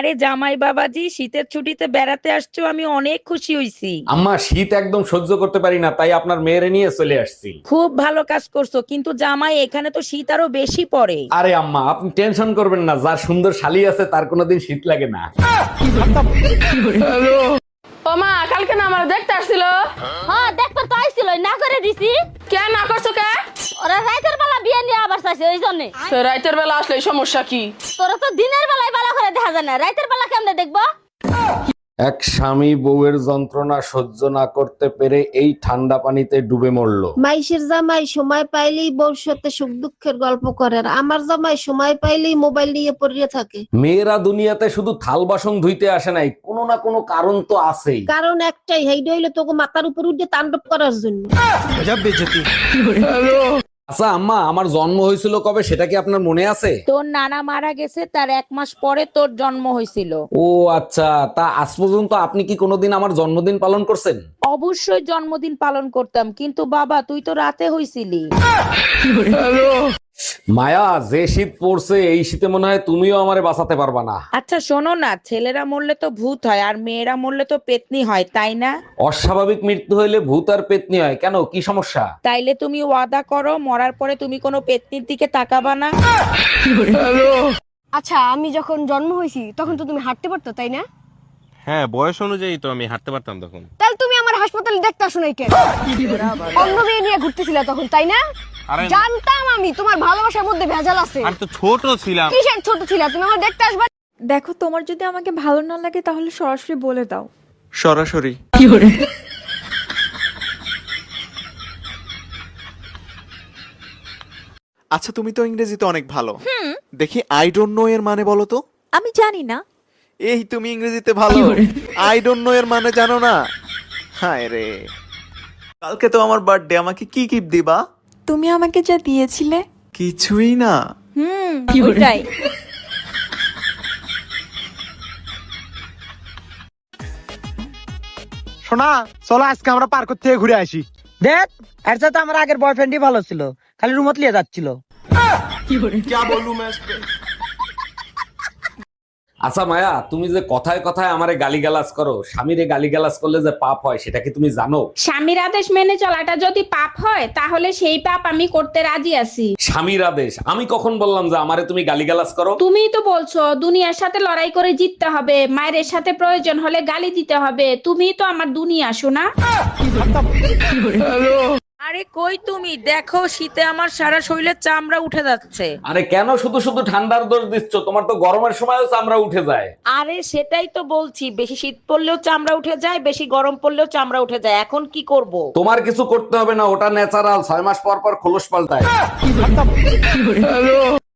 আরে জামাই বাবাজি, শীতের ছুটিতে বেড়াতে আসছো, আমি অনেক খুশি হইছি। আম্মা শীত একদম সহ্য করতে পারি না, তাই আপনার মেয়েরে নিয়ে চলে আসছি। খুব ভালো কাজ করছো, কিন্তু জামাই এখানে তো শীত আরো বেশি পড়ে। আরে আম্মা আপনি টেনশন করবেন না, যার সুন্দর শালি আছে তার কোনোদিন শীত লাগে না। ও মা, কালকে না আমার দেখতে আসছিল। হ্যাঁ দেখতে তো আইছিল, না করে দিছি। কে না করছো কে? ওরা রাতের বেলা বিয়ে নিয়ে আবার চাইছে, ওই জন্য। তো রাতের বেলা আসলে সমস্যা কি? তোরা তো দিনের বেলায় ভালো করে দেখা যায় না, রাতের বেলা কেমনে দেখবো? এক স্বামী বউয়ের যন্ত্রণা সহ্য না করতে পেরে এই ঠান্ডা পানিতে ডুবে মরলো। মাইশের জামাই সময় পাইলেই বউর সাথে সুখ দুঃখের গল্প করে, আর আমার জামাই সময় পাইলেই মোবাইল নিয়ে পড়িয়ে থাকে। মেয়েরা দুনিয়াতে শুধু থাল বাসন ধুইতে আসে নাই, কোনো না কোনো কারণ তো আছেই। কারণ একটাই, হেইডা হইলো তোকে মাথার উপর উঠে তাণ্ডব করার জন্য। আচ্ছা আম্মা, আমার জন্ম হয়েছিল কবে সেটা কি আপনার মনে আছে? তোর নানা মারা গেছে, তার 1 মাস পরে তোর জন্ম হয়েছিল। ও আচ্ছা, তা আজ পর্যন্ত আপনি কি কোনোদিন আমার জন্মদিন পালন করছেন? অবশ্যই জন্মদিন পালন করতাম, কিন্তু বাবা তুই তো রাতে হইছিলি। মায়া, যে শীত পড়ছে এই শীতে মনে হয় তুমিও আমারে বাঁচাতে পারবা না। আচ্ছা শোনো না, ছেলেরা মরলে তো ভূত হয় আর মেয়েরা মরলে তো পেতনি হয়, তাই না? অস্বাভাবিক মৃত্যু হইলে ভূত আর পেতনি হয়, কেন কি সমস্যা? তাইলে তুমি ওয়াদা করো, মরার পরে তুমি কোনো পেতনির দিকে তাকাবা না। আচ্ছা, আমি যখন জন্ম হয়েছি তখন তো তুমি হাঁটতে পারতো, তাই না? হ্যাঁ, বয়স অনুযায়ী তো আমি হাঁটতে পারতাম তখন। তাহলে তুমি আমার হাসপাতালে দেখতে আসো নাই কেন? অন্য মেয়ে নিয়ে ঘুরতেছিলে তখন, তাই না? আরে জানতাম আমি তোমার ভালোবাসার মধ্যে ভেজাল আছে। আমি তো ছোট ছিলাম। কিসের ছোট ছিলা তুমি? আমার দেখতে আসবা। দেখো, তোমার যদি আমাকে ভালো না লাগে তাহলে সরাসরি বলে দাও। সরাসরি আচ্ছা, তুমি তো ইংরেজিতে অনেক ভালো। দেখি আই ডোন্ট নো এর মানে বলো তো। আমি জানি না। এই তুমি ইংরেজিতে ভালো, আই ডোন্ট নো এর মানে জানো না? হায় রে, কালকে তো আমার বার্থডে, আমাকে কি গিফট দিবা? তুমি আমাকে যা দিয়েছিলে। কিছুই না। ওটাই। শোনা, চলো আজকে আমরা পার্ক থেকে ঘুরে আসি। দেখ, এর সাথে আমার আগের বয়ফ্রেন্ডই ভালো ছিল, খালি রুমত লিয়ে যাচ্ছিল। क्या बोलूं मैं इस पे? আচ্ছা মায়া, তুমি যে কথায় কথায় আমারে গালিগালাজ করো, স্বামীরে গালিগালাজ করলে যে পাপ হয় সেটা কি তুমি জানো? স্বামীর আদেশ মেনে চলাটা যদি পাপ হয়, তাহলে সেই পাপ আমি করতে রাজি আছি। স্বামীর আদেশ? আমি কখন বললাম যে আমারে তুমি গালিগালাজ করো? তুমিই তো বলছো দুনিয়ার সাথে লড়াই করে জিততে হবে, মায়ের সাথে প্রয়োজন হলে গালি দিতে হবে। তুমিই তো আমার দুনিয়া, শোনা। আরে কই তুমি? দেখো, শীতে আমার সারা শরীরের চামড়া উঠে যাচ্ছে। আরে কেন শুধু শুধু ঠান্ডার দোষ দিচ্ছ? তোমার তো গরমের সময়ও চামড়া উঠে যায়। আরে সেটাই তো বলছি, বেশি শীত পড়লেও চামড়া উঠে যায়, বেশি গরম পড়লেও চামড়া উঠে যায়। এখন কি করব? তোমার কিছু করতে হবে না, ওটা ন্যাচারাল, 6 মাস পর পর খোলস পাল্টায়।